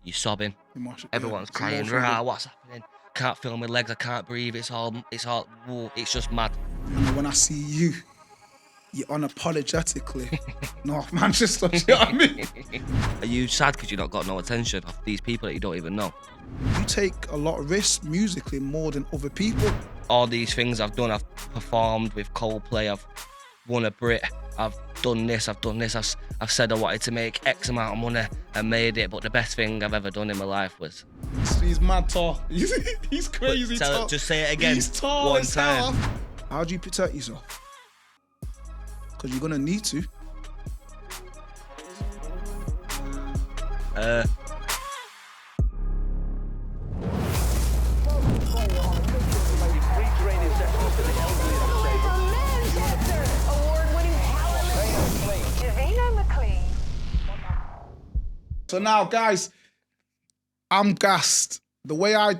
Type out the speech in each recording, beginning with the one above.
you're sobbing. Everyone's crying. emotional. Rah, what's happening? Can't feel my legs. I can't breathe. It's just mad. And when I see you, you're unapologetically North Manchester. Do you know what I mean? Are you sad because you've not got no attention of these people that you don't even know? You take a lot of risks musically more than other people. All these things I've done, I've performed with Coldplay, I've won a BRIT, I've done this, I've said I wanted to make X amount of money and made it, but the best thing I've ever done in my life was... He's mad tall. He's crazy tall. Just say it again. He's tall one as time. hell. How do you protect yourself? Because you're gonna need to. Javeno, Mclean. So now, guys, I'm gassed. The way I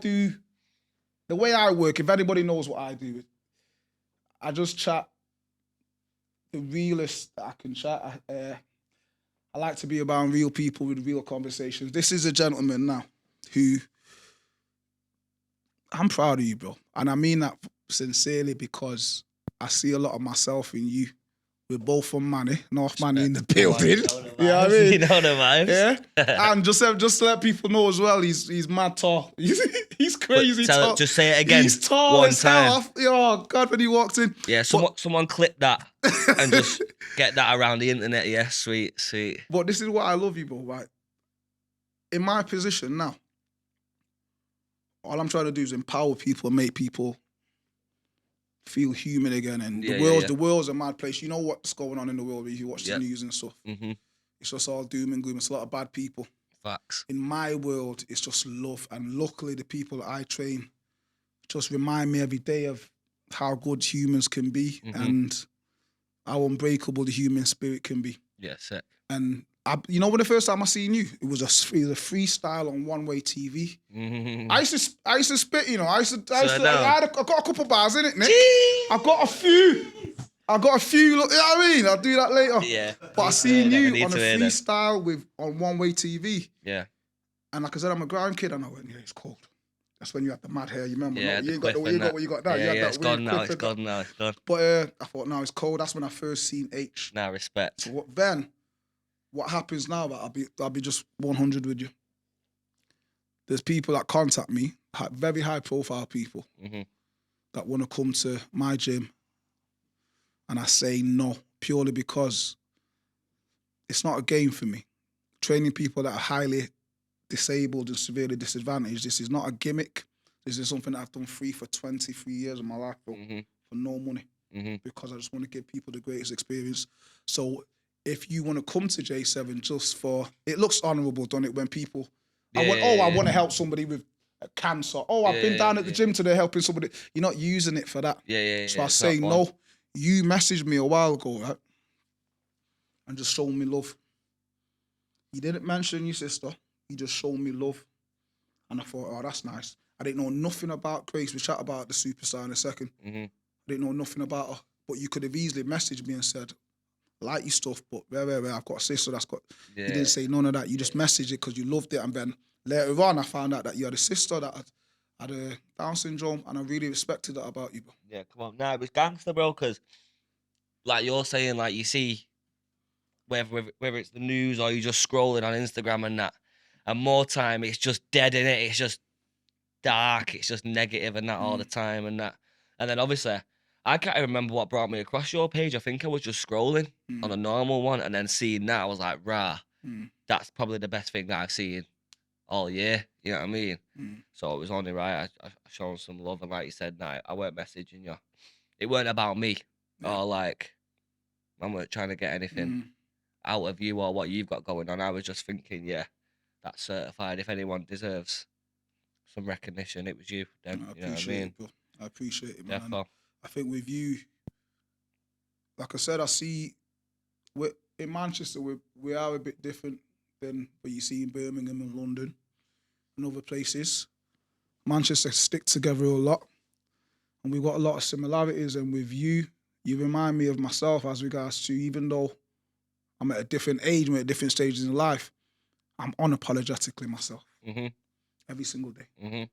work, if anybody knows what I do, I just chat the realest that I can chat. I like to be around real people with real conversations. This is a gentleman now who, I'm proud of you, bro. And I mean that sincerely because I see a lot of myself in you. We're both from Manny, North Manny in the building. You know what I mean? You know the vibes. Yeah. And just to let people know as well, he's mad tall. He's crazy tall. Just say it again. He's tall one as time. hell. Oh, God, when he walked in. Yeah, someone clip that and just get that around the internet. Yeah, sweet. But this is what I love you, bro, right? In my position now, all I'm trying to do is empower people and make people feel human again. And the world's a mad place. You know what's going on in the world if you watch the news and stuff. Mm-hmm. It's just all doom and gloom. It's a lot of bad people. Facts. In my world, it's just love. And luckily, the people that I train just remind me every day of how good humans can be and how unbreakable the human spirit can be. Yeah, sick. And you know when the first time I seen you, it was a freestyle on one-way TV. Mm-hmm. I used to spit, you know. I got a couple bars in it, Nick. I got a few. Look, you know what I mean? I'll do that later. Yeah. But I seen you on a freestyle on one-way TV. Yeah. And like I said, I'm a ground kid, and I went, yeah, it's cold. That's when you had the mad hair. You remember? Yeah, you got what you got now. Yeah, it's gone now. It's gone now. It's gone. But I thought, now it's cold. That's when I first seen Aitch. Now respect. So what happens now? That I'll be just 100 with you. There's people that contact me, very high profile people, that want to come to my gym, and I say no purely because it's not a game for me. Training people that are highly disabled and severely disadvantaged. This is not a gimmick. This is something that I've done for 23 years of my life, bro, for no money, because I just want to give people the greatest experience. So if you want to come to J7 just for, it looks honourable, don't it, when people, I want to help somebody with cancer. Oh, I've been down at the gym today helping somebody. You're not using it for that. So I say no. You messaged me a while ago, right? And just showed me love. You didn't mention your sister. You just showed me love. And I thought, oh, that's nice. I didn't know nothing about Grace. We chat about the superstar in a second. I didn't know nothing about her. But you could have easily messaged me and said, I like your stuff, but I've got a sister that's got... You didn't say none of that. You just messaged it because you loved it. And then later on, I found out that you had a sister that had a Down syndrome, and I really respected that about you, bro. Yeah, come on. Nah, it was gangster, bro, because like you're saying, like you see, whether it's the news or you just scrolling on Instagram and that, and more time it's just dead in it. It's just dark. It's just negative and that all the time and that. And then obviously, I can't even remember what brought me across your page. I think I was just scrolling on a normal one, and then seeing that, I was like, rah, that's probably the best thing that I've seen all year. You know what I mean? So it was only right. I showed some love, and like you said, nah, I weren't messaging you. It weren't about me, or like I weren't trying to get anything out of you or what you've got going on. I was just thinking, yeah, that's certified. If anyone deserves some recognition, it was you. Then you know what I mean? I appreciate it, man. Yeah, I think with you, like I said, I see in Manchester we are a bit different than what you see in Birmingham and London and other places. Manchester stick together a lot, and we've got a lot of similarities. And with you, you remind me of myself as regards to, even though I'm at a different age, I'm at different stages in life, I'm unapologetically myself. every single day. Mm-hmm.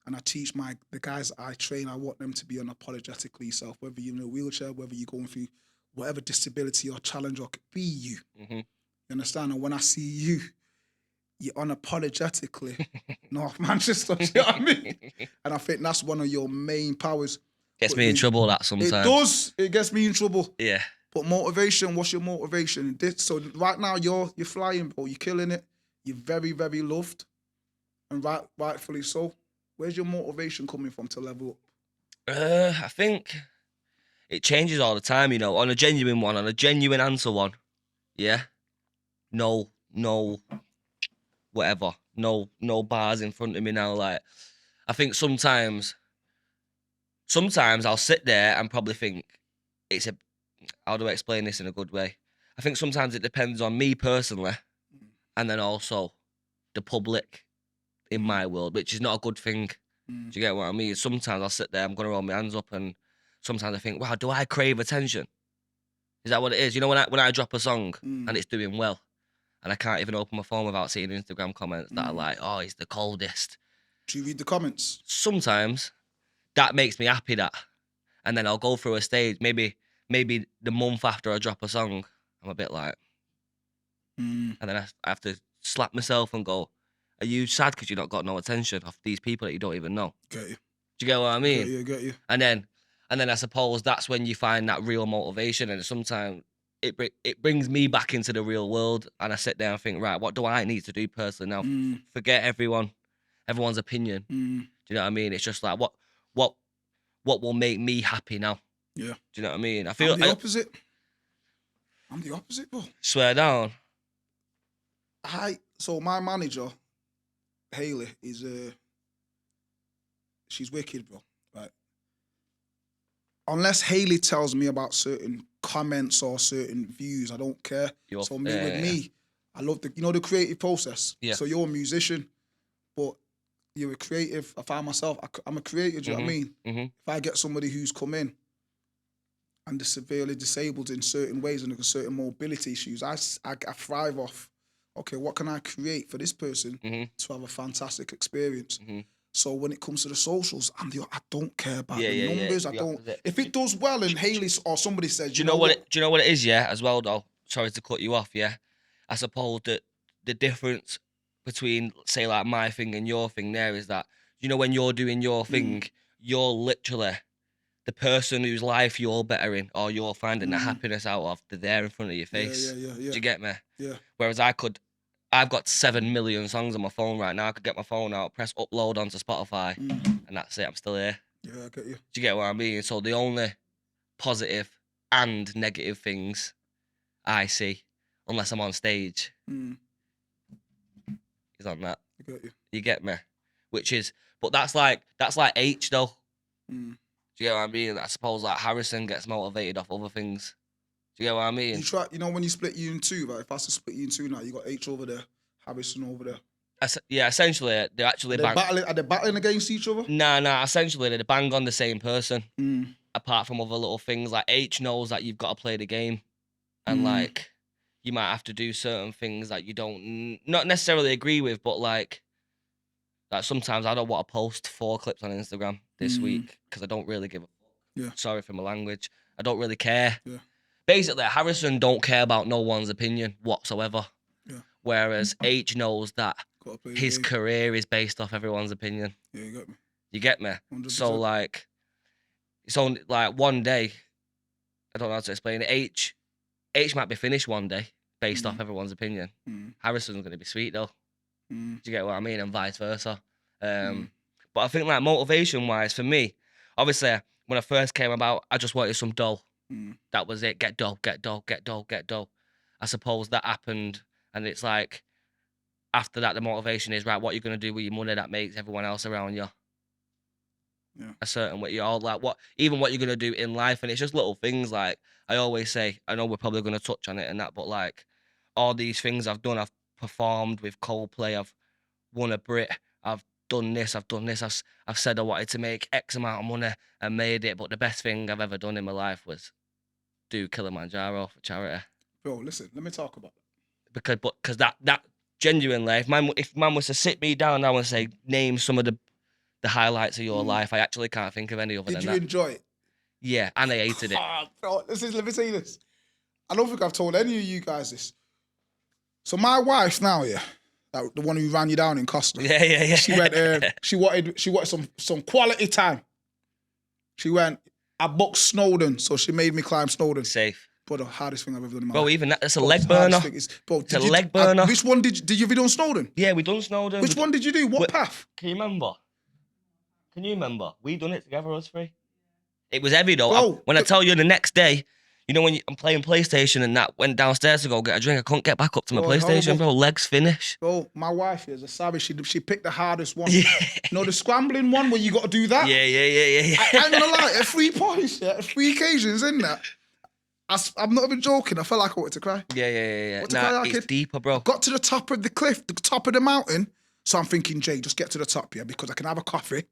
And I teach the guys that I train, I want them to be unapologetically self, whether you're in a wheelchair, whether you're going through whatever disability or challenge, or be you. Mm-hmm. You understand? And when I see you, you're unapologetically North Manchester, do you know what I mean? And I think that's one of your main powers. Gets me in trouble, that sometimes. It does. It gets me in trouble. Yeah. But motivation, what's your motivation? So right now you're flying, bro. You're killing it. You're very, very loved. And rightfully so. Where's your motivation coming from to level up? I think it changes all the time, you know, on a genuine one, on a genuine answer one. Yeah. No, whatever. No bars in front of me now. Like, I think sometimes I'll sit there and probably think how do I explain this in a good way? I think sometimes it depends on me personally, and then also the public in my world, which is not a good thing. Do you get what I mean? Sometimes I'll sit there, I'm going to roll my hands up, and sometimes I think, wow, do I crave attention? Is that what it is? You know, when I drop a song and it's doing well, and I can't even open my phone without seeing Instagram comments that are like, oh, he's the coldest. Do you read the comments? Sometimes that makes me happy, and then I'll go through a stage, maybe the month after I drop a song, I'm a bit like, and then I have to slap myself and go, are you sad because you not got no attention off these people that you don't even know? Get you. Do you get what I mean? Get you. And then I suppose that's when you find that real motivation, and sometimes it brings me back into the real world, and I sit there and think, right, what do I need to do personally now? Forget everyone's opinion. Do you know what I mean? It's just like what will make me happy now? Yeah. Do you know what I mean? I feel I'm the opposite. I'm the opposite, bro. Swear down. So my manager, Hayley, is she's wicked, bro. Right. Unless Hayley tells me about certain comments or certain views, I don't care. With me, I love the creative process. Yeah. So you're a musician, but you're a creative. I find myself, I'm a creative, do you know what I mean? If I get somebody who's come in and they're severely disabled in certain ways and they've got certain mobility issues, I thrive off, okay, what can I create for this person to have a fantastic experience? So when it comes to the socials, I don't care about the numbers. I don't. If it does well and Hayley or somebody says, do you know what it is? Yeah, as well though. Sorry to cut you off. Yeah, I suppose that the difference between, say, like my thing and your thing there is that, you know, when you're doing your thing, you're literally the person whose life you're bettering or you're finding the happiness out of. They're there in front of your face. Yeah. Do you get me? Yeah. Whereas I've got 7 million songs on my phone right now. I could get my phone out, press upload onto Spotify, and that's it. I'm still here. Yeah, I get you. Do you get what I mean? So the only positive and negative things I see, unless I'm on stage, is on that. I get you. You get me? But that's like Aitch though. Do you get what I mean? I suppose like Harrison gets motivated off other things. Do you get what I mean? When you split you in two, right? If I was to split you in two now, you got Aitch over there, Harrison over there. Yeah, essentially they're actually Are they battling against each other? Nah. Essentially they bang on the same person. Apart from other little things, like Aitch knows that you've got to play the game, and like you might have to do certain things that you don't not necessarily agree with, but like sometimes I don't want to post 4 clips on Instagram this week because I don't really give a fuck. Yeah. Sorry for my language. I don't really care. Yeah. Basically, Harrison don't care about no one's opinion whatsoever. Yeah. Whereas Aitch knows that his career is based off everyone's opinion. Yeah, you got me. You get me? 100%. So like, it's only like one day. I don't know how to explain it. Aitch might be finished one day based off everyone's opinion. Harrison's gonna be sweet though. Do you get what I mean? And vice versa. But I think like motivation wise for me, obviously when I first came about, I just wanted some dough. That was it. Get dough. I suppose that happened, and it's like after that the motivation is right. What you're gonna do with your money that makes everyone else around you a certain way. You're all like what you're gonna do in life, and it's just little things. Like I always say, I know we're probably gonna touch on it and that, but like all these things I've done, I've performed with Coldplay, I've won a BRIT, I've done this, I've said I wanted to make X amount of money and made it, but the best thing I've ever done in my life was do Kilimanjaro for charity. Bro, listen, let me talk about that. Because that genuinely, if man was to sit me down now and say, name some of the highlights of your life, I actually can't think of any other Did than you that. enjoy it? Yeah, and I hated it. Bro, let me say this. I don't think I've told any of you guys this. So my wife now, yeah, the one who ran you down in Costa. Yeah. She went. She wanted some quality time. She went. I booked Snowdon, so she made me climb Snowdon. Safe. Bro, the hardest thing I've ever done in my Bro, life. even that's a Bro, leg the hardest burner. thing is, bro, It's a leg burner. Which one did you do on Snowdon? Yeah, we done Snowdon. Which one did you do? What path? Can you remember? We done it together, us three. It was heavy though. Bro, When I tell you the next day, you know when I'm playing PlayStation and that, went downstairs to go get a drink, I couldn't get back up to my Bro, PlayStation, horrible. bro. Legs finished. Bro, my wife is a savage. She picked the hardest one. Yeah. You know the scrambling one where you got to do that? Yeah. I ain't gonna lie, at 3 points, yeah, at 3 occasions in that, I'm not even joking. I felt like I wanted to cry. Yeah. What's the cry, It's kid? deeper, bro. Got to the top of the cliff, the top of the mountain. So I'm thinking, Jay, just get to the top, yeah, because I can have a coffee,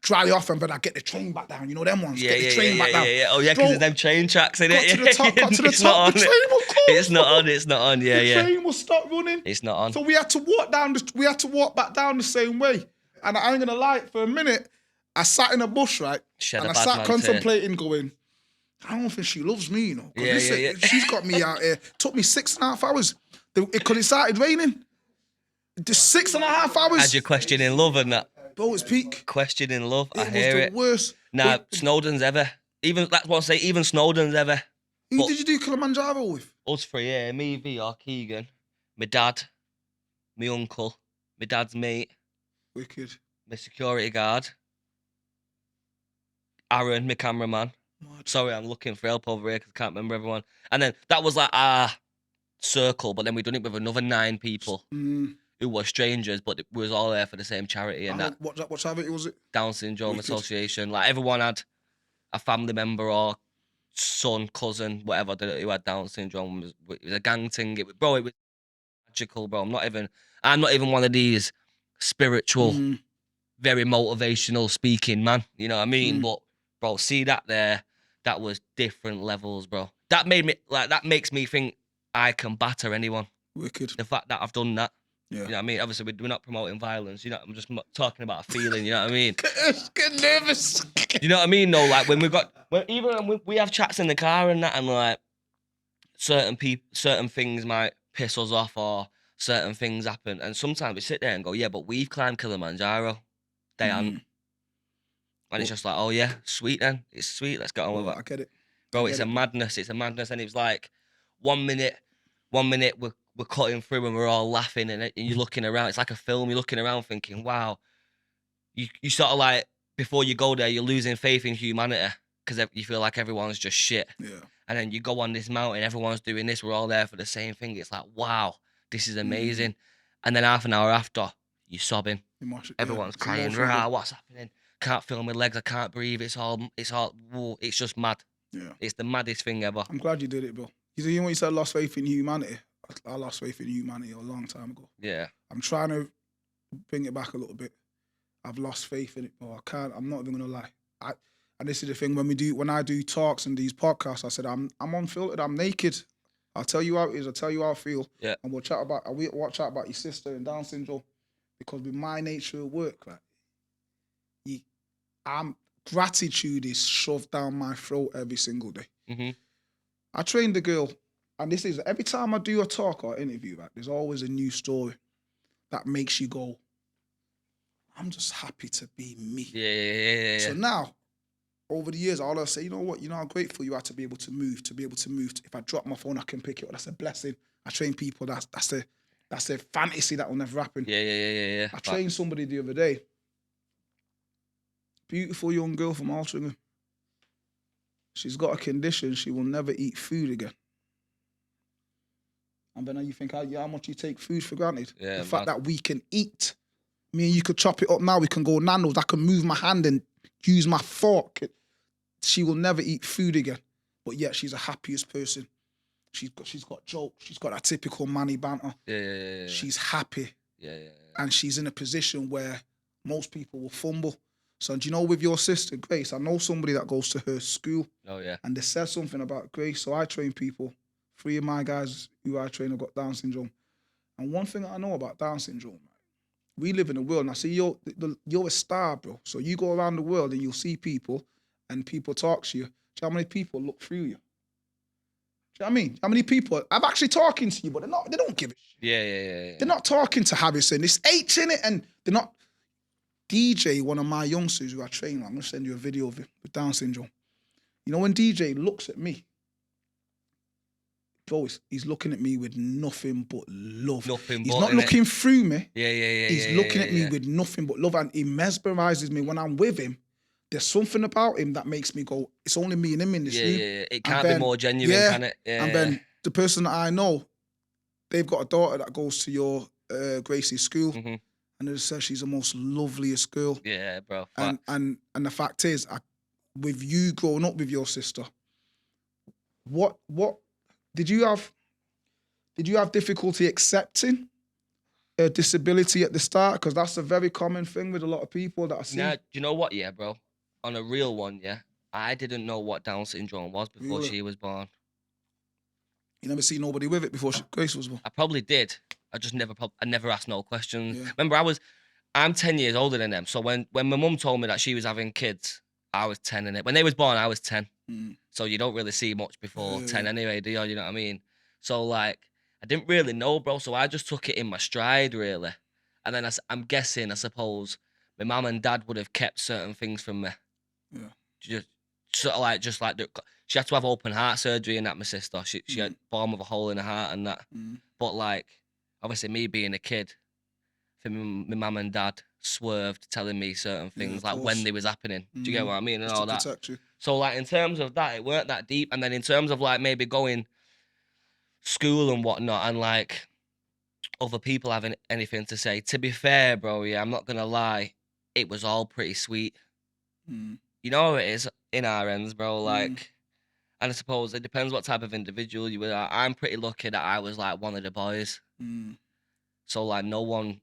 dry off, and then I get the train back down. You know them ones? Get the train back down. Yeah. Oh yeah, because there's them train tracks in Got it. to the top, got to the It's top. not The on. train will close. It's not on. Yeah. The train will stop running. It's not on. So we had to walk back down the same way. And I ain't gonna lie, for a minute, I sat in a bush, right? Shed and a I bad sat man contemplating, going, I don't think she loves me, you know. Yeah. She's got me out here. Took me 6.5 hours. Because it started raining. Just 6.5 hours. Had you questioning love and that? Bro, it's peak. Questioning love. I It hear was it. the worst. Nah, Snowdon's ever. Even that's what I say. Even Snowdon's ever. Who but- did you do Kilimanjaro with? Us three, yeah. Me, VR, Keegan, my dad, my uncle, my dad's mate, Wicked. my security guard, Aaron, my cameraman. Mad. Sorry, I'm looking for help over here because I can't remember everyone. And then that was like our circle, but then we done it with another 9 people who were strangers, but we was all there for the same charity and that. What charity was it? Down Syndrome Wicked. Association. Like everyone had a family member or son, cousin, whatever, who had Down syndrome. It was a gang thing. It was magical, bro. I'm not even one of these spiritual, very motivational speaking man. You know what I mean? But bro, see that there, that was different levels, bro. That makes me think I can batter anyone. Wicked. The fact that I've done that. Yeah. You know what I mean? Obviously, we're not promoting violence. You know, I'm just talking about a feeling. You know what I mean? Get nervous. You know what I mean? No, like when we have chats in the car and that, and like certain things might piss us off or certain things happen, and sometimes we sit there and go, yeah, but we've climbed Kilimanjaro. They haven't. And it's just like, oh yeah, sweet then. It's sweet. Let's get on with it. I get it. Bro, it's a madness. It's a madness, and it's like 1 minute we're cutting through and we're all laughing, and you're looking around. It's like a film. You're looking around thinking, wow. You sort of like, before you go there, you're losing faith in humanity because you feel like everyone's just shit. Yeah. And then you go on this mountain, everyone's doing this. We're all there for the same thing. It's like, wow, this is amazing. And then half an hour after, you're sobbing. Everyone's crying. Rah, what's happening? Can't feel my legs. I can't breathe. It's just mad. Yeah. It's the maddest thing ever. I'm glad you did it, bro. You know when you said lost faith in humanity? I lost faith in humanity a long time ago. Yeah. I'm trying to bring it back a little bit. I've lost faith in it, bro. I'm not even gonna lie. And this is the thing, when I do talks and these podcasts, I said I'm unfiltered, I'm naked. I'll tell you how it is, I'll tell you how I feel. Yeah. And we'll chat about your sister and Down syndrome. Because with my nature of work, like, gratitude is shoved down my throat every single day. Mm-hmm. I trained a girl, and this is every time I do a talk or interview, like, there's always a new story that makes you go, I'm just happy to be me. Yeah. So now, over the years, all I say, you know what, I'm grateful you are to be able to move. If I drop my phone, I can pick it up. That's a blessing. I train people. That's a fantasy that will never happen. Yeah. I trained somebody the other day. Beautiful young girl from Altrincham. She's got a condition. She will never eat food again. And then you think, how much you take food for granted? Yeah, the fact that we can eat. Me and you could chop it up now. We can go Nando's. I can move my hand and use my fork. She will never eat food again. But yet she's the happiest person. She's got jokes. She's got that typical manny banter. Yeah. She's happy. Yeah. And she's in a position where most people will fumble. So do you know, with your sister, Grace, I know somebody that goes to her school. Oh, yeah. And they said something about Grace. So I train people. 3 of my guys who I train have got Down syndrome. And one thing that I know about Down syndrome, we live in a world, and I see you're a star, bro. So you go around the world and you'll see people, and people talk to you. Do you know how many people look through you? Do you know what I mean? How many people? I'm actually talking to you, but they don't give a shit. Yeah. They're not talking to Harrison. It's Aitch in it, and they're not. DJ, one of my youngsters who I train, I'm gonna send you a video of him with Down syndrome. You know, when DJ looks at me, bro, he's looking at me with nothing but love. He's not looking through me. Yeah. He's looking at me with nothing but love, and he mesmerizes me when I'm with him. There's something about him that makes me go, it's only me and him in this room. Yeah. It can't be more genuine, can it? Yeah. And then the person that I know, they've got a daughter that goes to your Gracie school, and they said she's the most loveliest girl. Yeah, bro. And the fact is, with you growing up with your sister, what did you have difficulty accepting a disability at the start? Because that's a very common thing with a lot of people that I see. Nah, do you know what? Yeah, bro. On a real one, yeah, I didn't know what Down syndrome was before she was born. You never see nobody with it before Grace was born? I probably did. I just never asked no questions. Yeah. Remember, I'm 10 years older than them. So when my mum told me that she was having kids, I was 10 in it. When they was born, I was 10. So you don't really see much before 10 anyway, do you? You know what I mean? So like, I didn't really know, bro. So I just took it in my stride, really. And then I'm guessing, I suppose, my mum and dad would have kept certain things from me. Yeah. She had to have open heart surgery and that, my sister. She had born with a hole in her heart and that. But like, obviously me being a kid, for my mum and dad swerved telling me certain things like when they was happening. Do you get what I mean? And just all to that. Protect you. So like in terms of that, it weren't that deep. And then in terms of like maybe going school and whatnot and like other people having anything to say, to be fair, bro, yeah, I'm not gonna lie, it was all pretty sweet. You know how it is in our ends, bro, like, and I suppose it depends what type of individual you were. I'm pretty lucky that I was like one of the boys. So like no one.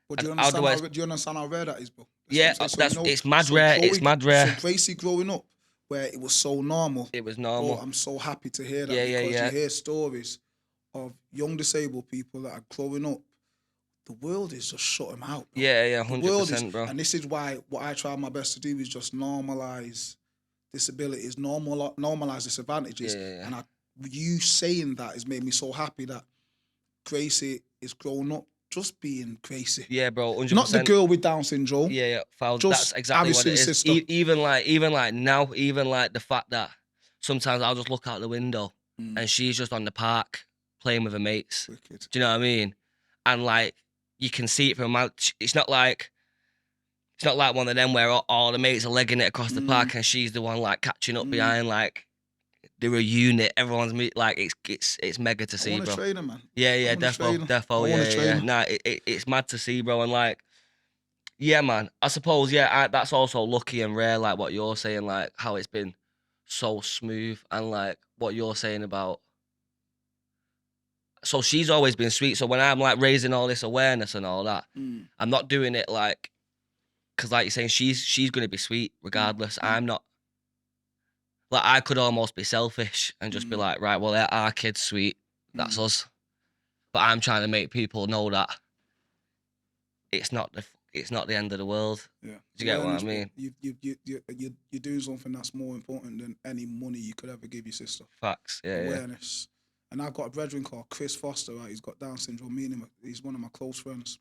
But do you understand how rare that is, bro? Yeah, it's mad rare. It's mad rare. So Gracie growing up, where it was so normal. It was normal. Bro, I'm so happy to hear that because you hear stories of young disabled people that are growing up. The world is just shut them out. Bro. Yeah, 100%, bro. And this is why what I try my best to do is just normalize disabilities, normalize disadvantages. Yeah. And you saying that has made me so happy that Gracie is growing up just being Gracie. Yeah, bro, 100%. Not the girl with Down syndrome. Yeah, that's exactly what it is. Sister. Even like now, even like the fact that sometimes I'll just look out the window and she's just on the park playing with her mates. Wicked. Do you know what I mean? And like you can see it from it's not like one of them where all the mates are legging it across the park and she's the one like catching up behind, like they're a unit. Everyone's like it's mega to see, bro. Trainer, man. Yeah, defo. Yeah. Nah, it's mad to see, bro, and like, yeah, man. I suppose, that's also lucky and rare, like what you're saying, like how it's been so smooth, and like what you're saying about. So she's always been sweet. So when I'm like raising all this awareness and all that, I'm not doing it like, because like you're saying, she's gonna be sweet regardless. I'm not. Like I could almost be selfish and just be like, right, well, our kid's sweet, that's us. But I'm trying to make people know that it's not the end of the world. Yeah, do you get what I mean? You're doing something that's more important than any money you could ever give your sister. Facts, awareness. And I've got a brethren called Chris Foster, right? He's got Down syndrome. Me and him, he's one of my close friends.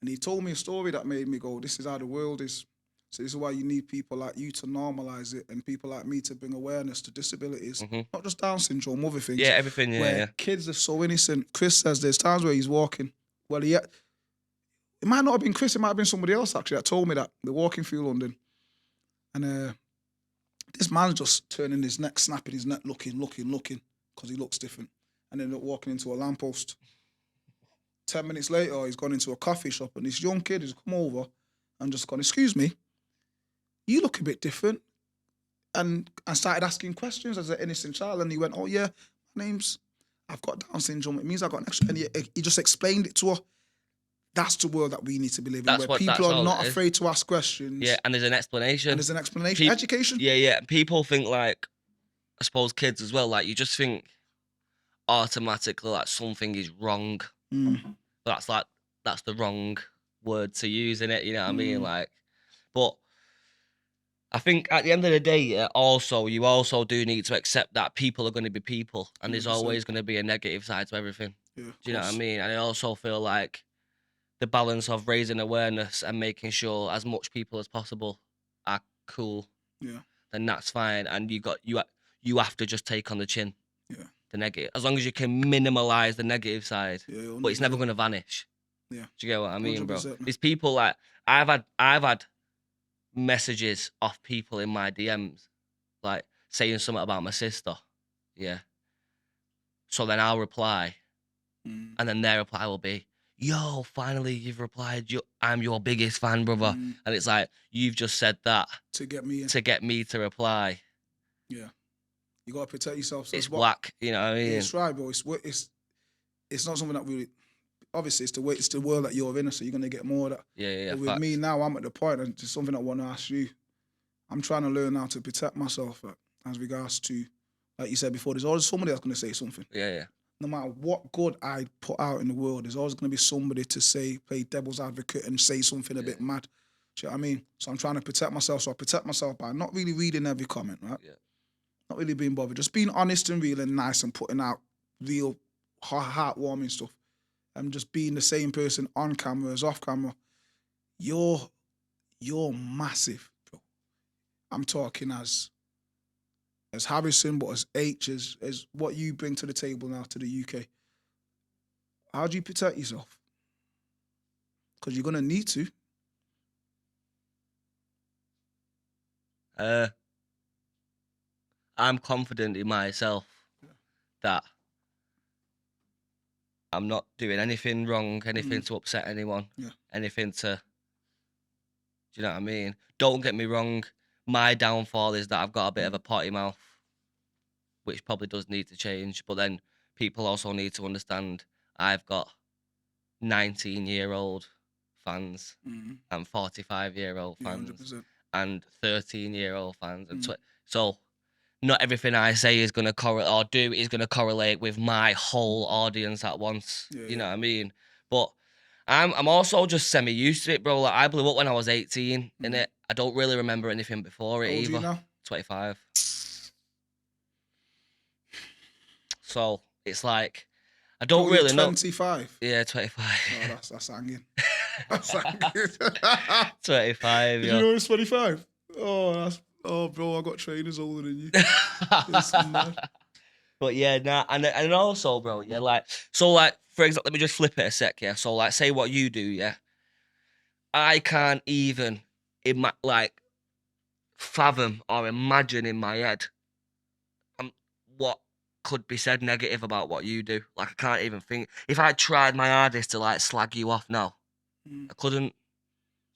And he told me a story that made me go, this is how the world is. So this is why you need people like you to normalize it and people like me to bring awareness to disabilities. Not just Down syndrome, other things. Yeah, everything, where kids are so innocent. Chris says there's times where he's walking. Well, it might not have been Chris, it might have been somebody else actually that told me that. They're walking through London. And this man's just turning his neck, snapping his neck, looking, because he looks different. And then walking into a lamppost. 10 minutes later, he's gone into a coffee shop and this young kid has come over and just gone, excuse me, you look a bit different. And I started asking questions as an innocent child. And he went, oh yeah, I've got Down syndrome. It means I've got an extra. And he just explained it to her. That's the world that we need to be living, where people are not afraid to ask questions. Yeah, and there's an explanation. Education. Yeah. People think like, I suppose kids as well, like you just think, automatically like something is wrong. That's the wrong word to use in it, you know what I mean? Like, but I think at the end of the day, you also do need to accept that people are going to be people, and there's 100%. always going to be a negative side to everything. Yeah, Do you know what I mean? And I also feel like the balance of raising awareness and making sure as much people as possible are cool, then that's fine. And you have to just take on the chin, the negative, as long as you can minimize the negative side, but it's never going to vanish. Yeah, do you get what I mean, bro? 100%. There's people like I've had messages off people in my DMs, like saying something about my sister, yeah. So then I'll reply, and then their reply will be, "Yo, finally you've replied. I'm your biggest fan, brother." And it's like you've just said that to get me to reply. Yeah, you gotta protect yourself. So it's whack, you know what I mean? Yeah, it's right, bro. It's not something that really. Obviously, it's the world that you're in, so you're gonna get more of that. Yeah. But with me now, I'm at the point, and it's something I want to ask you. I'm trying to learn how to protect myself as regards to, like you said before, there's always somebody that's gonna say something. Yeah. No matter what good I put out in the world, there's always gonna be somebody to play devil's advocate and say something a bit mad. Do you know what I mean? So I'm trying to protect myself. So I protect myself by not really reading every comment, right? Yeah. Not really being bothered, just being honest and real and nice and putting out real heartwarming stuff. And just being the same person on camera as off camera. You're massive, bro. I'm talking as Harrison, but as Aitch, as what you bring to the table now to the UK. How do you protect yourself? Because you're gonna need to. I'm confident in myself that I'm not doing anything wrong, anything to upset anyone, anything to, do you know what I mean? Don't get me wrong, my downfall is that I've got a bit of a potty mouth, which probably does need to change, but then people also need to understand I've got 19-year-old fans and 45-year-old fans 100%. and 13-year-old fans. And so not everything I say is going to correlate with my whole audience at once. You know what I mean? But I'm also just semi-used to it, bro. Like, I blew up when I was 18, innit? I don't really remember anything before it How old either. are you now? 25. So it's like, I don't really know. 25? Yeah, 25. Oh, that's hanging. That's hanging. 25, Did yo. you know it's 25? Oh, bro, I got trainers older than you. It's mad. But yeah, nah, and also, bro, yeah, like, so, like, for example, let me just flip it a sec, yeah. So, like, say what you do, yeah. I can't even, fathom or imagine in my head what could be said negative about what you do. Like, I can't even think. If I tried my hardest to, like, slag you off now, I couldn't.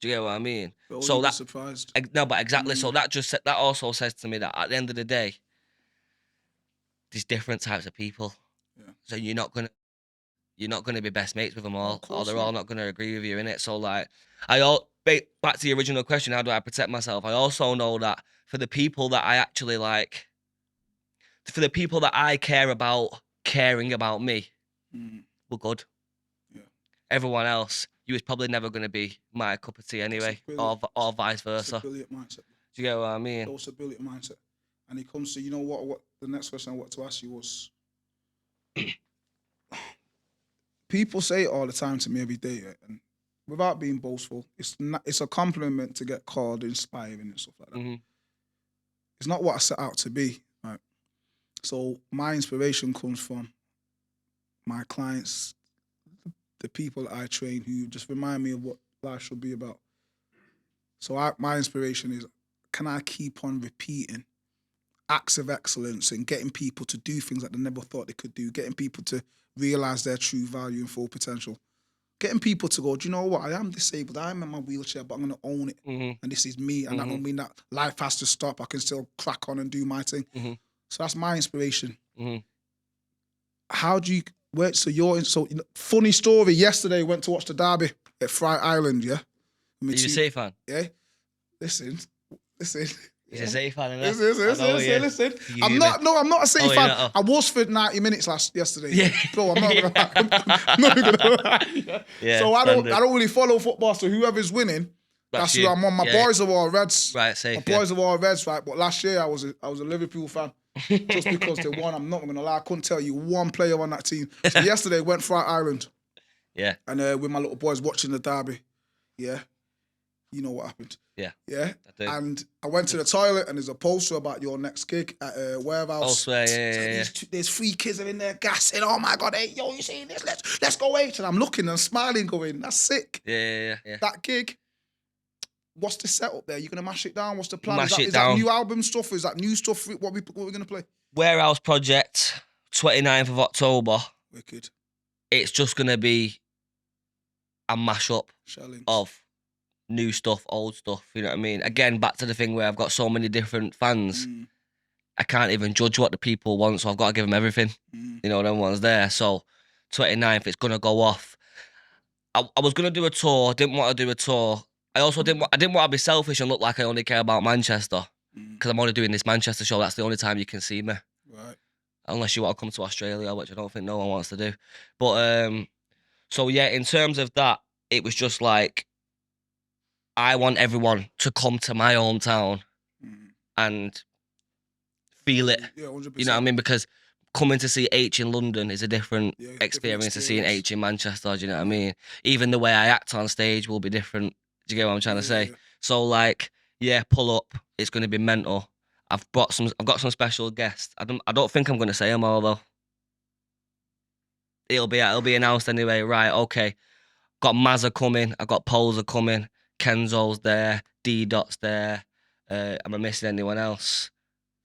Do you get what I mean? Bro, so you'd be that surprised. No, but exactly. So that also says to me that at the end of the day, there's different types of people. Yeah. So you're not gonna be best mates with them all, or they're all not gonna agree with you in it. So like, back to the original question, how do I protect myself? I also know that for the people that I actually like, for the people that I care about caring about me, we're good. Yeah. Everyone else, you was probably never gonna be my cup of tea anyway, or vice versa. It's a brilliant mindset. Do you get what I mean? It's a brilliant mindset. And it comes to, you know what the next question I wanted to ask you was, people say it all the time to me every day, and without being boastful, it's a compliment to get called inspiring and stuff like that. It's not what I set out to be, right? So my inspiration comes from my clients, the people that I train, who just remind me of what life should be about. So my inspiration is, can I keep on repeating acts of excellence and getting people to do things that they never thought they could do, getting people to realize their true value and full potential, getting people to go, do you know what, I am disabled, I'm in my wheelchair, but I'm going to own it, and this is me, and that don't mean that life has to stop, I can still crack on and do my thing. So that's my inspiration. How do you, funny story, yesterday went to watch the derby at Fright Island, yeah? Are you a City fan? Yeah? Listen. He's a City fan, Listen, innit? I know he is. listen. Fuming. I'm not a City Oh, you're fan. not, oh. I was for 90 minutes yesterday. Yeah. Bro, I'm not gonna lie. I'm not even gonna lie. Yeah, So I standard. don't really follow football. So whoever's winning, that's who you. I'm on. My Yeah. boys are all Reds. Right, safe. My boys are all Reds, right? But last year I was a Liverpool fan. Just because they won, I'm not gonna lie. I couldn't tell you one player on that team. So yesterday went for Ireland. Yeah. And with my little boys watching the derby. Yeah. You know what happened. Yeah. Yeah. I do. And I went to the toilet and there's a poster about your next gig at warehouse. Elsewhere, yeah. There's 3 kids in there gassing. Oh my God, hey, yo, you seen this? Let's go Aitch. And I'm looking and smiling, going, that's sick. Yeah. That gig. What's the setup there? You gonna mash it down? What's the plan? Mash it is down. that new album stuff? Is that new stuff? What we gonna play? Warehouse Project, 29th of October. Wicked. It's just gonna be a mashup Shellings. of new stuff, old stuff. You know what I mean? Again, back to the thing where I've got so many different fans. I can't even judge what the people want, so I've got to give them everything. You know, them ones there. So 29th, it's gonna go off. I was gonna do a tour. Didn't want to do a tour. I also didn't want to be selfish and look like I only care about Manchester because I'm only doing this Manchester show. That's the only time you can see me. Right. Unless you want to come to Australia, which I don't think no one wants to do. But so yeah, in terms of that, it was just like I want everyone to come to my hometown and feel it. Yeah, 100%. You know what I mean? Because coming to see Aitch in London is a different different experience to seeing experience. Aitch in Manchester. Do you know what I mean? Even the way I act on stage will be different. Do you get what I'm trying to say? Yeah. So like, yeah, pull up. It's going to be mental. I've got some special guests. I don't think I'm going to say them all though. It'll be announced anyway. Right? Okay. Got Mazza coming. I got Poser coming. Kenzo's there. D Dot's there. Am I missing anyone else?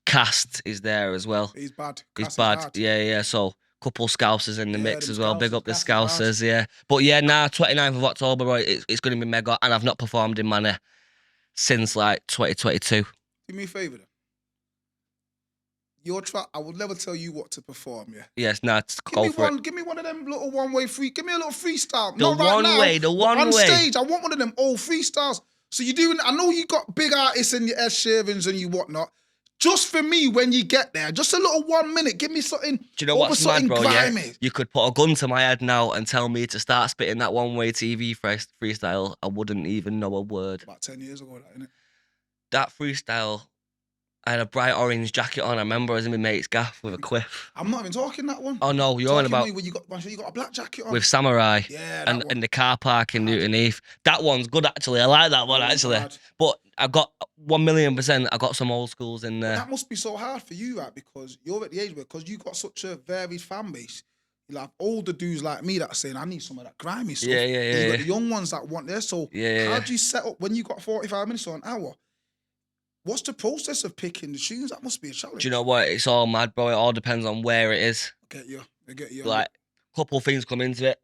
Cast is there as well. He's bad. He's Cass is bad. hard. Yeah. So couple Scousers in the Yeah, mix them as well. Big Scousers, up the Cass is hard. Scousers. Yeah. But yeah, now 29th of October, right? It's going to be mega, and I've not performed in Manor since like 2022. Do me a favour then. Your track, I would never tell you what to perform, yeah? Yes, go for it. Give me one of them little one-way free. Give me a little freestyle. The Not right one now, way, the but one on way. stage, I want one of them old freestyles. So you do, I know you got big artists and your Ed Sheerans and you whatnot. Just for me, when you get there, just a little 1 minute, give me something. Do you know what's mad, bro? Grimy. Yeah, you could put a gun to my head now and tell me to start spitting that one-way TV freestyle. I wouldn't even know a word. About 10 years ago, that, innit? That freestyle, I had a bright orange jacket on. I remember I was in my mate's gaff with a quiff. I'm not even talking that one. Oh no, you're on about when you got a black jacket on. with Samurai. Yeah, and that one. in the car park in Newton Heath. That one's good actually. I like that one actually. Hard. But I got 1,000,000%. I got some old schools in there. That must be so hard for you, right? Because you're at the age where, because you got such a varied fan base. You have older dudes like me that are saying, I need some of that grimy stuff. Yeah. And you got the young ones that want this. So Yeah. how do you set up when you got 45 minutes or an hour? What's the process of picking the tunes? That must be a challenge. Do you know what? It's all mad, bro. It all depends on where it is. I get you. Like, a couple of things come into it.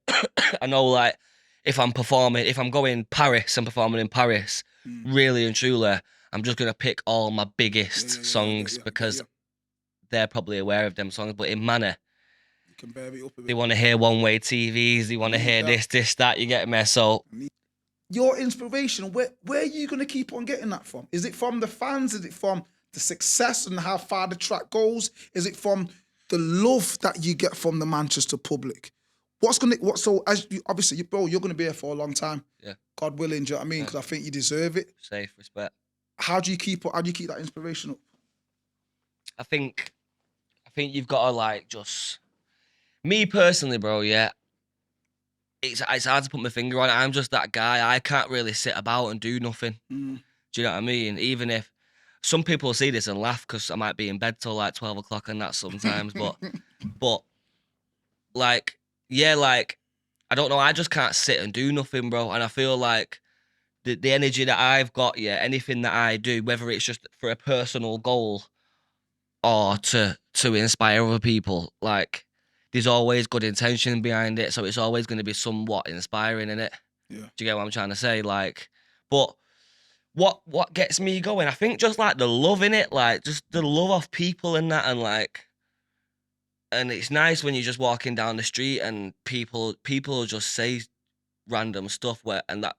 I know, like, if I'm going Paris and performing in Paris, really and truly, I'm just going to pick all my biggest songs because they're probably aware of them songs. But in Manor, you can bear it up a bit. they want to hear one-way TVs. They want to hear this, that. You get me? So... Your inspiration, where are you going to keep on getting that from? Is it from the fans? Is it from the success and how far the track goes? Is it from the love that you get from the Manchester public? So as you, obviously, bro, you're going to be here for a long time. Yeah. God willing, do you know what I mean? Because I think you deserve it. Safe, respect. How do you keep that inspiration up? I think you've got to like just, me personally, bro, yeah. It's hard to put my finger on it. I'm just that guy. I can't really sit about and do nothing. Do you know what I mean? Even if some people see this and laugh because I might be in bed till like 12 o'clock and that sometimes, but like, yeah, like, I don't know. I just can't sit and do nothing, bro. And I feel like the energy that I've got, yeah, anything that I do, whether it's just for a personal goal or to inspire other people, like, there's always good intention behind it, so it's always going to be somewhat inspiring in it. Yeah. Do you get what I'm trying to say? Like, but what gets me going? I think just like the love in it, like just the love of people and that, and like, and it's nice when you're just walking down the street and people just say random stuff that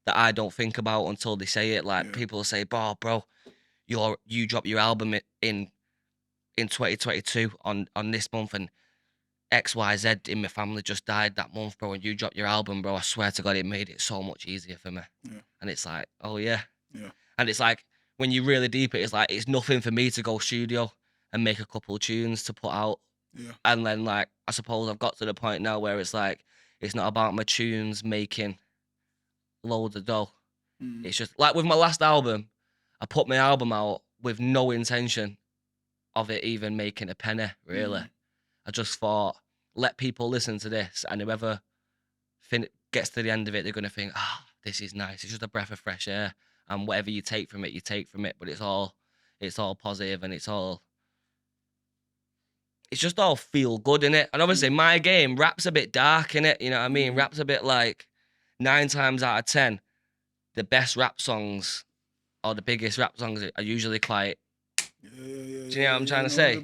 I don't think about until they say it. Like people say, "Bro, you drop your album in 2022 on this month, and XYZ in my family just died that month, bro, and you drop your album, bro, I swear to God, it made it so much easier for me. Yeah. And it's like, oh yeah. Yeah. And it's like, when you really deep it, it's like, it's nothing for me to go studio and make a couple tunes to put out. Yeah. And then, like, I suppose I've got to the point now where it's like, it's not about my tunes making loads of dough. It's just, like, with my last album, I put my album out with no intention of it even making a penny, really. I just thought, let people listen to this, and whoever gets to the end of it, they're going to think, this is nice. It's just a breath of fresh air. And whatever you take from it, you take from it. But it's all positive, and it's just all feel good, innit? And obviously, my game, rap's a bit dark, innit? You know what I mean? Rap's a bit like 9 times out of 10, the best rap songs or the biggest rap songs are usually quite. Do you know what I'm trying to say?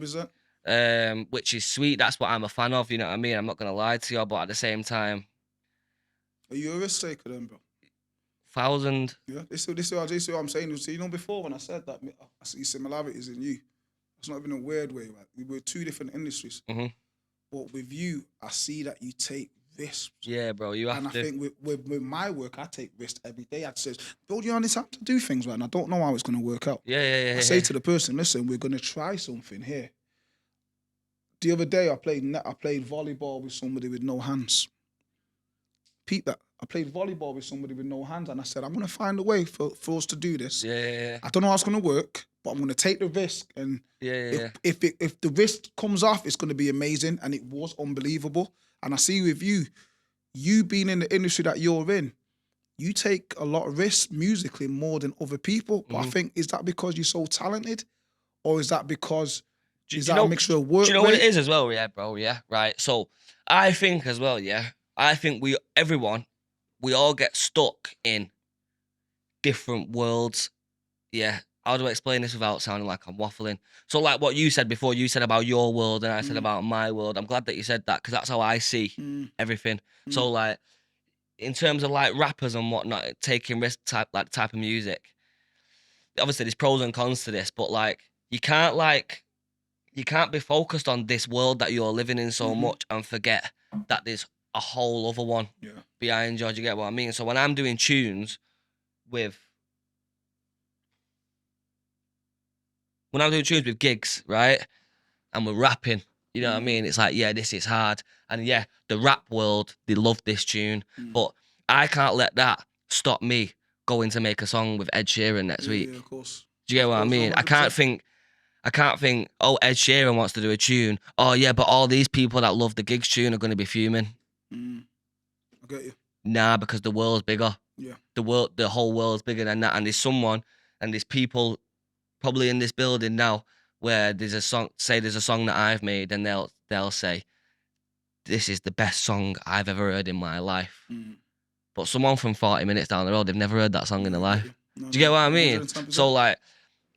100%. Which is sweet. That's what I'm a fan of. You know what I mean? I'm not gonna lie to you, but at the same time, are you a risk taker then, bro? 1,000. Yeah, this is what I'm saying. So, you know, before when I said that, I see similarities in you. It's not even a weird way, right? We're 2 different industries. But with you, I see that you take risks. Yeah, bro, you have to. And I think with my work, I take risks every day. I'd say, build you on this, I have to do things, right? And I don't know how it's going to work out. Yeah. I say to the person, listen, we're going to try something here. The other day, I played volleyball with somebody with no hands. Peep that. I played volleyball with somebody with no hands, and I said, I'm going to find a way for us to do this. Yeah. I don't know how it's going to work, but I'm going to take the risk. And if the risk comes off, it's going to be amazing. And it was unbelievable. And I see with you being in the industry that you're in, you take a lot of risks musically more than other people. But I think, is that because you're so talented? Or is that because a mixture of work? Do you know what it is as well? Yeah, bro. Yeah, right. So I think as well, I think we all get stuck in different worlds. Yeah. How do I explain this without sounding like I'm waffling? So like what you said before, you said about your world and I said about my world. I'm glad that you said that, because that's how I see everything. So like, in terms of like rappers and whatnot, taking risk type of music, obviously there's pros and cons to this, but like, you can't be focused on this world that you're living in so much and forget that there's a whole other one behind you. Do you get what I mean? So when I'm doing tunes with gigs, right, and we're rapping, you know what I mean? It's like, yeah, this is hard. And yeah, the rap world, they love this tune. But I can't let that stop me going to make a song with Ed Sheeran next week. Yeah, of course. Do you get what I mean? 100%. I can't think, oh, Ed Sheeran wants to do a tune. Oh, yeah, but all these people that love the gigs tune are going to be fuming. I get you. Nah, because the world's bigger. Yeah. The whole world's bigger than that. And there's people probably in this building now where there's a song that I've made, and they'll say, this is the best song I've ever heard in my life. But someone from 40 minutes down the road, they've never heard that song in their life. Do you get what I mean? 100%. So like,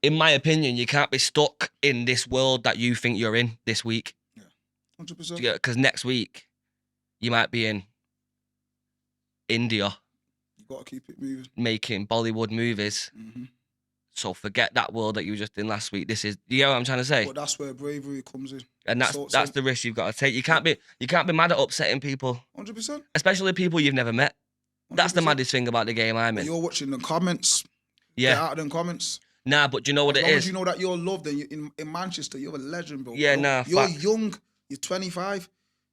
in my opinion, you can't be stuck in this world that you think you're in this week. Yeah, 100%. Because next week, you might be in India. You got to keep it moving. Making Bollywood movies. So forget that world that you were just in last week. You know what I'm trying to say? But that's where bravery comes in. And that's the risk you've got to take. You can't be mad at upsetting people. 100%. Especially people you've never met. 100%. That's the maddest thing about the game I'm in. You're watching the comments. Yeah. Get out of them comments. Nah, but do you know what it is? As long as you know that you're loved, and in Manchester, you're a legend, bro. Yeah, nah. You're young. You're 25.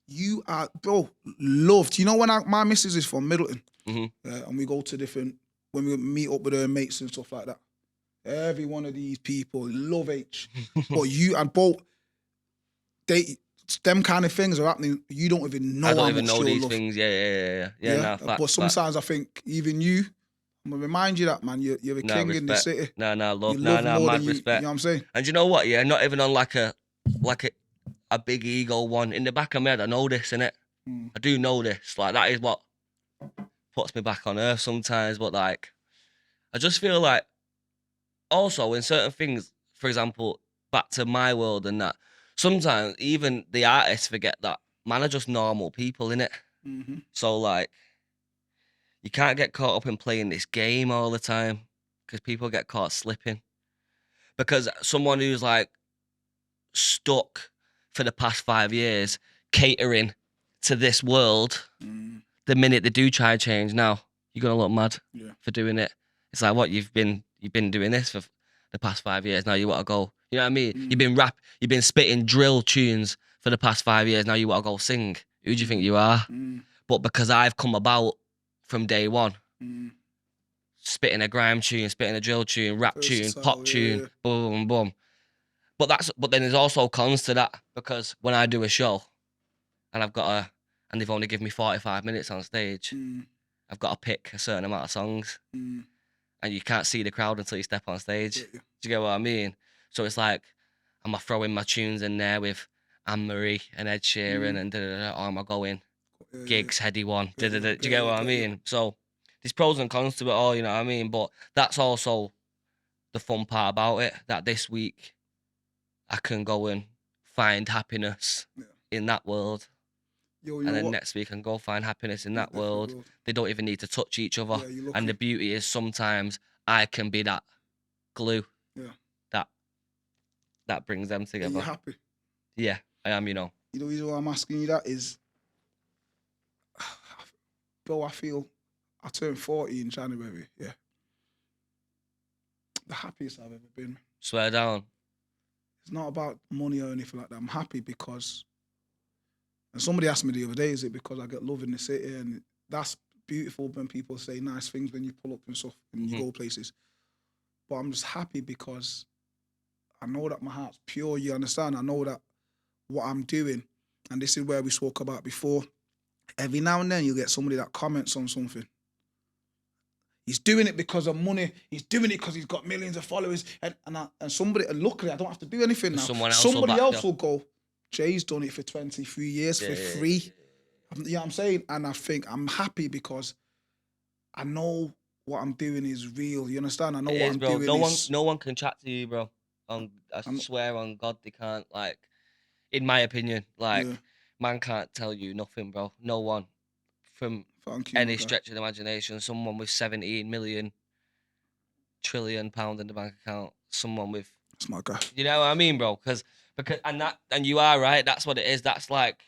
You are, bro, loved. You know when my missus is from Middleton, and we go to when we meet up with her mates and stuff like that. Every one of these people love Aitch. But you and both, them kind of things are happening. You don't even know. I don't even know these things. Yeah. Nah, but sometimes I think even you, I'm gonna remind you that, man, you're a king in the city. Love. Mad respect. You know what I'm saying? And you know what? Yeah, not even on like a big ego one. In the back of my head, I know this, innit? I do know this. Like, that is what puts me back on earth sometimes. But like, I just feel like, also in certain things, for example, back to my world and that, sometimes even the artists forget that man are just normal people, innit? So like, you can't get caught up in playing this game all the time, because people get caught slipping. because someone who's like stuck for the past 5 years catering to this world, the minute they do try to change now, you're gonna look mad for doing it. It's like, what, you've been doing this for the past 5 years, now you want to go, you know what I mean? You've been spitting drill tunes for the past 5 years, now you want to go sing. Who do you think you are? But because I've come about from day one, spitting a grime tune, spitting a drill tune, rap tune, pop tune, boom, boom, boom. But then there's also cons to that, because when I do a show and and they've only given me 45 minutes on stage, I've got to pick a certain amount of songs, and you can't see the crowd until you step on stage. Do you get what I mean? So it's like, am I throwing my tunes in there with Anne-Marie and Ed Sheeran and or am I going gigs, Heady One, Do you get what I mean? So there's pros and cons to it all, you know what I mean? But that's also the fun part about it, that this week I can go and find happiness in that world. And then next week I can go find happiness in that world. They don't even need to touch each other. And the beauty is sometimes I can be that glue that brings them together. Are you happy? Yeah, I am, you know. You know the reason why I'm asking you that is, bro, I feel I turned 40 in January, the happiest I've ever been. Swear down. It's not about money or anything like that. I'm happy because, and somebody asked me the other day, is it because I get love in the city? And that's beautiful when people say nice things when you pull up and stuff and you go places. But I'm just happy because I know that my heart's pure, you understand? I know that what I'm doing, and this is where we spoke about before, every now and then you'll get somebody that comments on something. He's doing it because of money. He's doing it because he's got millions of followers. And luckily I don't have to do anything now. Somebody else will go, Jay's done it for 23 years for free. You know what I'm saying? And I think I'm happy because I know what I'm doing is real. You understand? I know what I'm doing is... No one can chat to you, bro. I swear on God, they can't. Like, in my opinion, man can't tell you nothing, bro. No one. From any stretch of the imagination, someone with 17 million trillion pound in the bank account, someone with... That's my guy. You know what I mean, bro? And you are right. That's what it is. That's like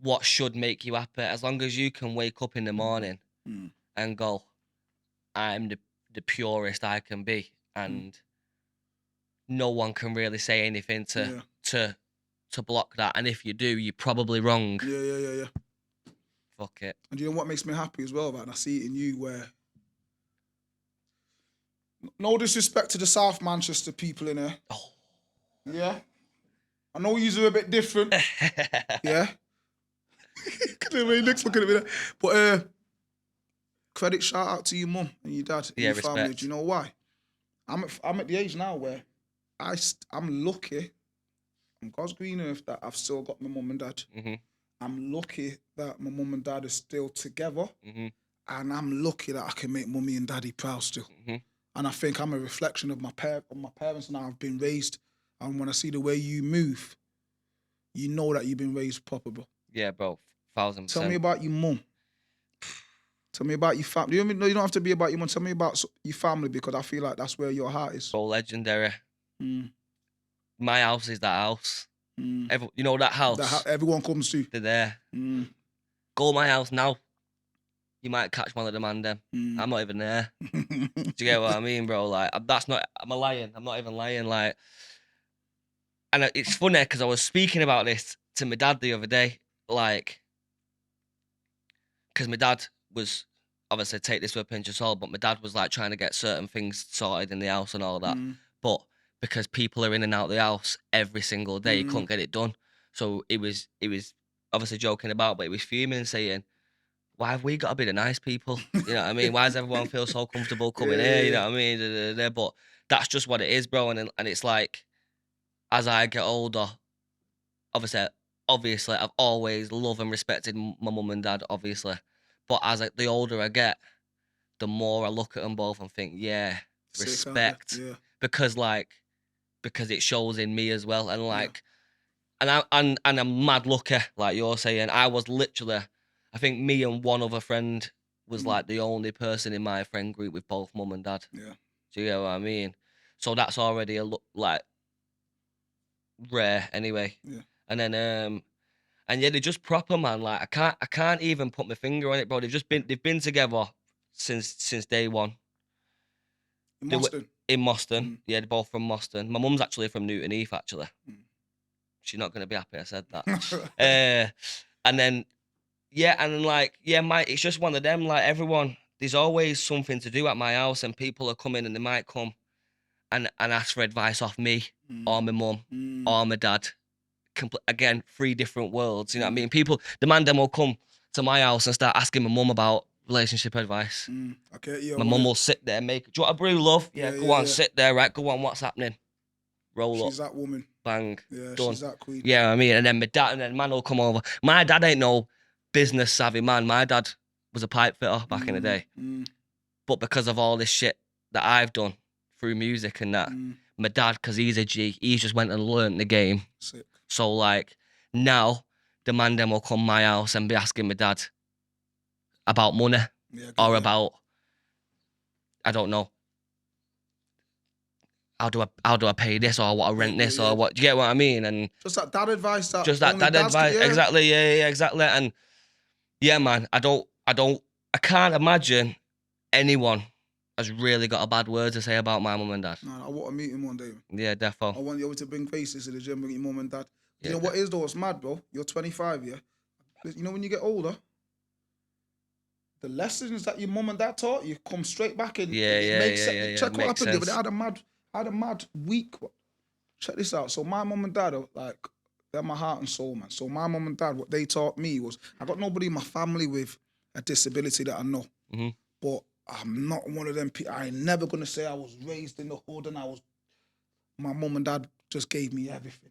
what should make you happy. As long as you can wake up in the morning and go, I'm the purest I can be, and no one can really say anything to block that. And if you do, you're probably wrong. Yeah. Fuck it. And you know what makes me happy as well, man? I see it in you where... No disrespect to the South Manchester people in here. Oh. Yeah? I know you're a bit different. Yeah? Look at the way he looks looking at me there. But credit shout out to your mum and your dad and your family. Do you know why? I'm at the age now where I'm lucky, on God's green earth, that I've still got my mum and dad. I'm lucky that my mum and dad are still together, and I'm lucky that I can make mummy and daddy proud still. And I think I'm a reflection of my parents and how I've been raised. And when I see the way you move, you know that you've been raised proper, bro. Yeah, bro, 1000%. Tell me about your mum. Tell me about your family. You don't have to be about your mum. Tell me about your family, because I feel like that's where your heart is. Bro, legendary. My house is that house. You know that house? Everyone comes to. They're there. Go to my house now. You might catch one of them and them. I'm not even there. Do you get what I mean, bro? Like, I'm a lion. I'm not even lying. Like, and it's funny because I was speaking about this to my dad the other day. Like, because my dad was, obviously, take this with a pinch of salt, but my dad was like trying to get certain things sorted in the house and all that. But because people are in and out of the house every single day, he couldn't get it done. So it was obviously joking about, but he was fuming and saying, why have we got to be the nice people? You know what I mean? Why does everyone feel so comfortable coming here? You know what I mean? But that's just what it is, bro. And it's like, as I get older, obviously, I've always loved and respected my mum and dad, obviously. But as the older I get, the more I look at them both and think, respect. Because it shows in me as well. And like, and I'm mad lucky, like you're saying. I was literally, I think me and one other friend was like the only person in my friend group with both mum and dad. Yeah. Do you get what I mean? So that's already a look like rare anyway. Yeah. And then and yeah, they're just proper, man. Like I can't even put my finger on it, bro. They've been together since day one. In They were Boston. in Moston. Yeah, they're both from Moston. My mum's actually from Newton Heath, actually. Mm. She's not gonna be happy I said that. And then yeah, and then like yeah, it's just one of them. Like everyone, there's always something to do at my house, and people are coming, and they might come and ask for advice off me or my mum or my dad. Again, 3 different worlds. You know what I mean? People, the man them will come to my house and start asking my mum about relationship advice. Okay, yeah. My mum will sit there, do you want a brew, love? Yeah, go on, sit there, right? Go on, what's happening? Roll up. She's that woman. Bang. Yeah, done. she's that queen. Yeah, I mean, and then my dad, and then man will come over. My dad ain't no business savvy man. My dad was a pipe fitter back in the day. But because of all this shit that I've done through music and that, my dad, because he's a G, he just went and learnt the game. Sick. So like now, the man then will come my house and be asking my dad about money or about, I don't know, how do I pay this or what I rent this or what? Do you get what I mean? And just that dad advice. Just that dad advice. Exactly. Yeah, exactly. And yeah, man, I can't imagine anyone has really got a bad word to say about my mum and dad. No, I want to meet him one day. Yeah, defo. I want you to bring faces to the gym, bring your mum and dad. Yeah, you know what is though? It's mad, bro. You're 25, yeah? You know when you get older, the lessons that your mum and dad taught you come straight back in. Yeah. Check what happened the other day. I I had a mad week. Check this out. So my mum and dad are like, they're my heart and soul, man. So my mum and dad, what they taught me was, I got nobody in my family with a disability that I know. But I'm not one of them people. I ain't never gonna say I was raised in the hood and my mum and dad just gave me everything.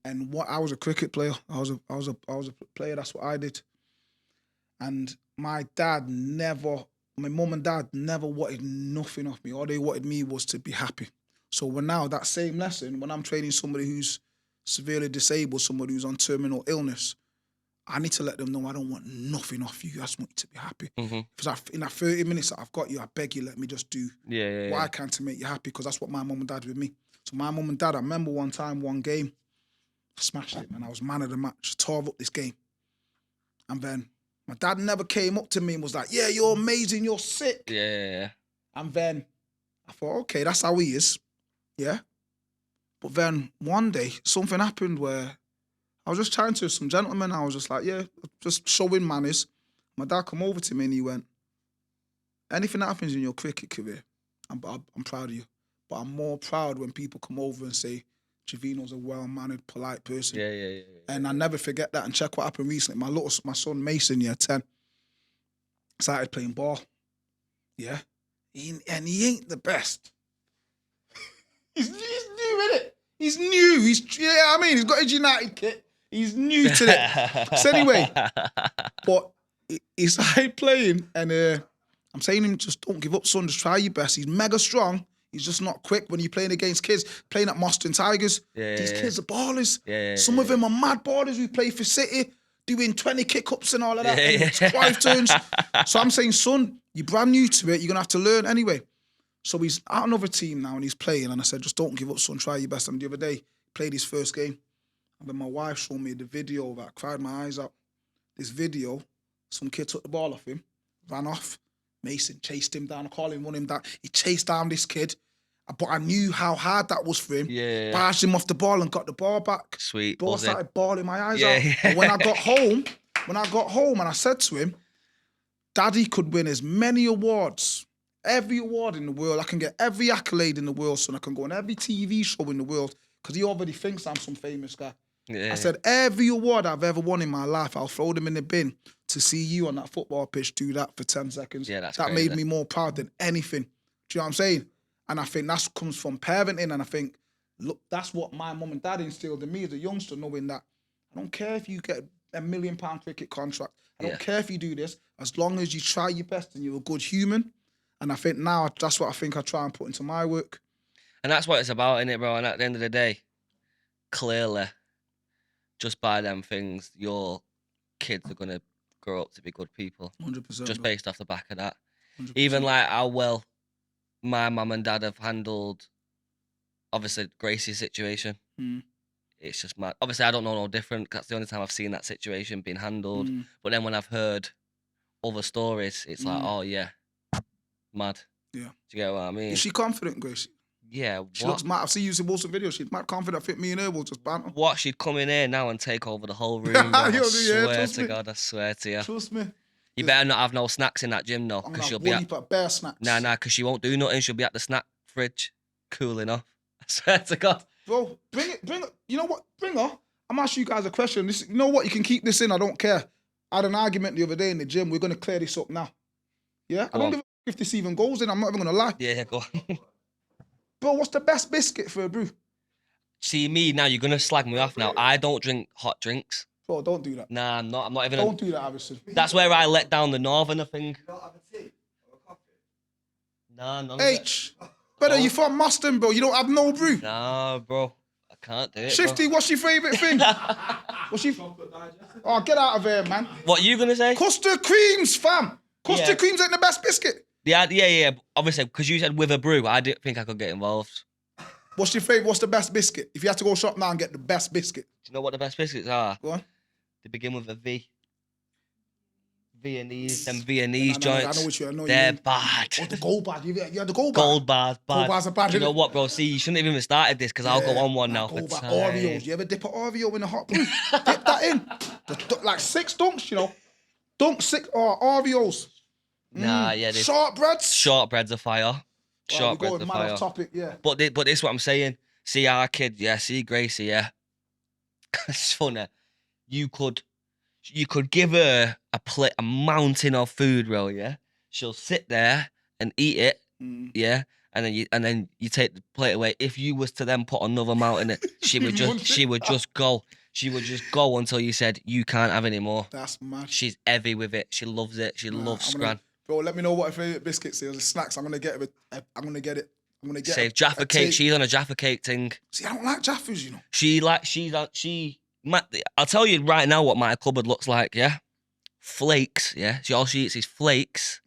And I was a cricket player. I was a player. That's what I did. And my mum and dad never wanted nothing off me. All they wanted me was to be happy. So now that same lesson, when I'm training somebody who's severely disabled, somebody who's on terminal illness, I need to let them know I don't want nothing off you. I just want you to be happy. Because in that 30 minutes that I've got you, I beg you, let me just do what I can to make you happy, because that's what my mum and dad did with me. So my mum and dad, I remember one time, one game, I smashed it, man. I was man of the match, tore up this game. And then my dad never came up to me and was like, yeah, you're amazing, you're sick. Yeah. And then I thought, okay, that's how he is. Yeah. But then one day, something happened where I was just chatting to some gentleman. I was just like, yeah, just showing manners. My dad come over to me and he went, anything that happens in your cricket career, I'm proud of you. But I'm more proud when people come over and say, Javeno's a well-mannered, polite person. Yeah. And I never forget that. And check what happened recently. My son Mason, 10, started playing ball. Yeah. And he ain't the best. He's new, innit? He's new. He's got his United kit. He's new to it. So anyway, but he started playing, and I'm saying to him, just don't give up, son. Just try your best. He's mega strong. He's just not quick when you're playing against kids, playing at Moston Tigers. These kids are ballers. Some of them are mad ballers who play for City, doing 20 kick-ups and all of that, and it's 5 turns. So I'm saying, son, you're brand new to it. You're going to have to learn anyway. So he's at another team now and he's playing, and I said, just don't give up, son. Try your best. And the other day, he played his first game. And then my wife showed me the video that I cried my eyes out. This video, some kid took the ball off him, ran off. Mason chased him down. I call him, run him down. He chased down this kid. But I knew how hard that was for him. Barged him off the ball and got the ball back. Sweet. Bro, I started bawling my eyes out. And when I got home and I said to him, Daddy could win as many awards, every award in the world. I can get every accolade in the world, son. I can go on every TV show in the world, because he already thinks I'm some famous guy. I said, every award I've ever won in my life, I'll throw them in the bin to see you on that football pitch do that for 10 seconds. Yeah, that's that crazy. made me more proud than anything. Do you know what I'm saying? And I think that comes from parenting, and I think, look, that's what my mum and dad instilled in me as a youngster, knowing that I don't care if you get a £1 million cricket contract. I don't care if you do this, as long as you try your best and you're a good human. And I think now that's what I think I try and put into my work. And that's what it's about, innit, bro? And at the end of the day, clearly, just by them things, your kids are going to grow up to be good people. 100%. Just based off the back of that. 100%. Even like how well my mum and dad have handled obviously Gracie's situation. Mm. It's just mad. Obviously, I don't know no different. That's the only time I've seen that situation being handled. Mm. But then when I've heard other stories, it's like, Mm. oh yeah, mad. Yeah. Do you get what I mean? Is she confident, Gracie? Yeah. She looks mad. I've seen you in most of the videos. She's mad confident. I think me and her will just banter. What? She'd come in here now and take over the whole room, bro. I Yeah, swear trust to me. God, I swear to you. Trust me. You better not have no snacks in that gym, though, I'm because gonna she'll have be one at... heap of bear snacks. Nah, because she won't do nothing. She'll be at the snack fridge, cooling off. I swear to God. Bro, bring it. You know what? Bring her. I'm asking you guys a question. You know what? You can keep this in. I don't care. I had an argument the other day in the gym. We're gonna clear this up now. Yeah? I don't give a if this even goes in. I'm not even gonna lie. Yeah, go on. Bro, what's the best biscuit for a brew? See me now, you're gonna slag me off now. I don't drink hot drinks. Bro, don't do that. Nah, I'm not. I'm not even. Don't do that, Harrison. That's where I let down the northerner thing. You don't have a tea or a coffee? Oh. Nah, none of it. Aitch. Brother, you from Mustang, bro. You don't have no brew. Nah, bro. I can't do it. Shifty, what's your favourite thing? What's your... Oh, get out of here, man. What you gonna say? Custard creams, fam. Custard creams ain't the best biscuit. Yeah. Obviously, because you said with a brew, I didn't think I could get involved. What's your favourite? What's the best biscuit? If you had to go shop now and get the best biscuit. Do you know what the best biscuits are? Go on. They begin with a V. Viennese, them Viennese No, I joints. know which one. I know they're you bad. Oh, the gold bar. You had the gold bar. Gold bars, bad. Gold bars are bad. Do you know innit? what, bro? See, you shouldn't have even started this because I'll go on one Nah, now for gold bar. time. Oreos. You ever dip an Oreo in a hot brew? Dip that in. Like 6 dunks, you know. Dunk 6 Oreos. Nah, yeah. Shortbreads. Shortbreads are fire. Shortbreads are fire. Off topic, yeah. But this is what I'm saying. See our kid, yeah. See Gracie, yeah. It's funny. You could give her a mountain of food, bro. Yeah. She'll sit there and eat it, yeah. And then you take the plate away. If you was to then put another mountain in it, she would just go. She would just go until you said you can't have any more. That's mad. She's heavy with it. She loves it. She loves scran. Bro, let me know what her favourite biscuits is. Snacks. I'm gonna get it. I'm gonna get it. Say Jaffa cake. She's on a Jaffa cake thing. See, I don't like Jaffas, you know. I'll tell you right now what my cupboard looks like. Yeah, flakes. Yeah, all she eats is flakes,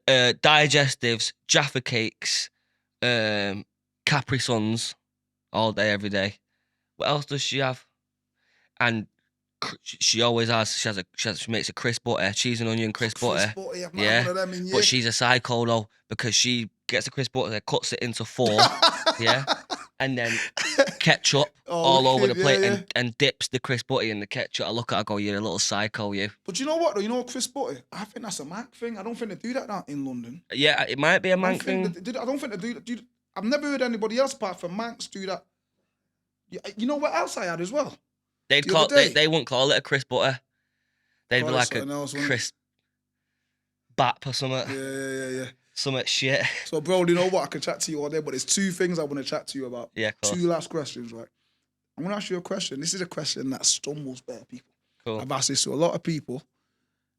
digestives, Jaffa cakes, Capri Suns, all day, every day. What else does she have? And she always has. She makes a crisp butter, cheese and onion crisp butter. Yeah, but she's a psycho though because she gets a crisp butter, cuts it into 4, yeah, and then ketchup all over the plate and dips the crisp butter in the ketchup. I look at her, I go, you're a little psycho, you. But you know what though? You know crisp butter? I think that's a Manc thing. I don't think they do that now in London. Yeah, it might be a Manc thing. I don't think they do that. I've never heard anybody else apart from Mancs do that. You know what else I had as well? They wouldn't call it a crisp butter. They'd be like a crisp bap or something. Yeah. Something shit. So, bro, you know what? I can chat to you all day, but there's 2 things I want to chat to you about. Yeah, cool. 2 last questions, right? I'm going to ask you a question. This is a question that stumbles bare people. Cool. I've asked this to a lot of people,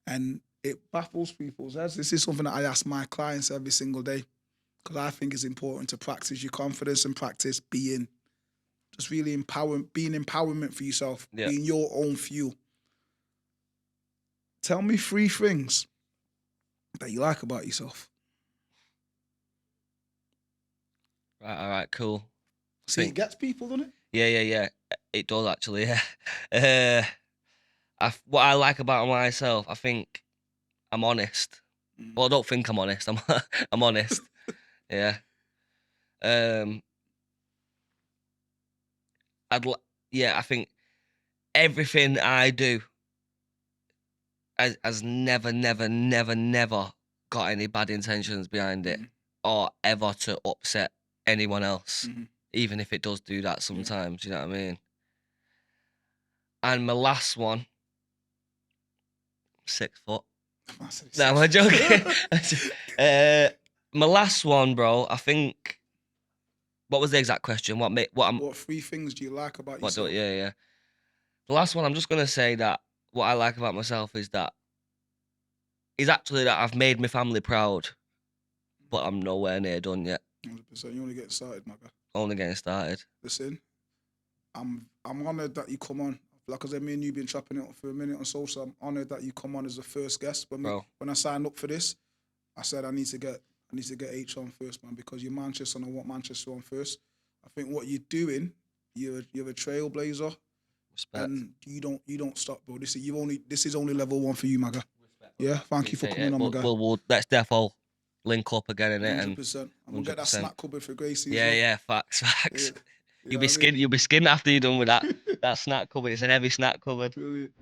and it baffles people's heads. This is something that I ask my clients every single day because I think it's important to practice your confidence and practice being just really empowerment for yourself, being your own fuel. Tell me 3 things that you like about yourself. Right, all right, cool. See, it gets people, doesn't it? Yeah. It does actually, yeah. What I like about myself, I think I'm honest. Well, I don't think I'm honest. I'm honest. Yeah. I think everything I do has never got any bad intentions behind it or ever to upset anyone else, even if it does do that sometimes, you know what I mean? And my last one, 6 foot. No, I'm joking. My last one, bro, I think, what was the exact question? What 3 things do you like about yourself? Yeah. The last one, I'm just going to say that what I like about myself is actually that I've made my family proud, but I'm nowhere near done yet. 100%. You only getting started, my guy. Only getting started. Listen, I'm honoured that you come on. Like I said, me and you been chopping it up for a minute or so, so I'm honoured that you come on as the first guest. When I signed up for this, I said I need to get need to get Aitch on first, man, because you're Manchester and I want Manchester on first. I think what you're doing, you're a trailblazer. Respect. And you don't stop, bro. This is only level 1 for you, Maga. Yeah, thank you for coming on, Maga. We'll let's defo link up again in it, 100%. And we'll get that 100%. snack cupboard for Gracie. Yeah, as well. yeah, facts. Yeah. You'll be skinned after you're done with that snack cupboard. It's an heavy snack cupboard. Brilliant.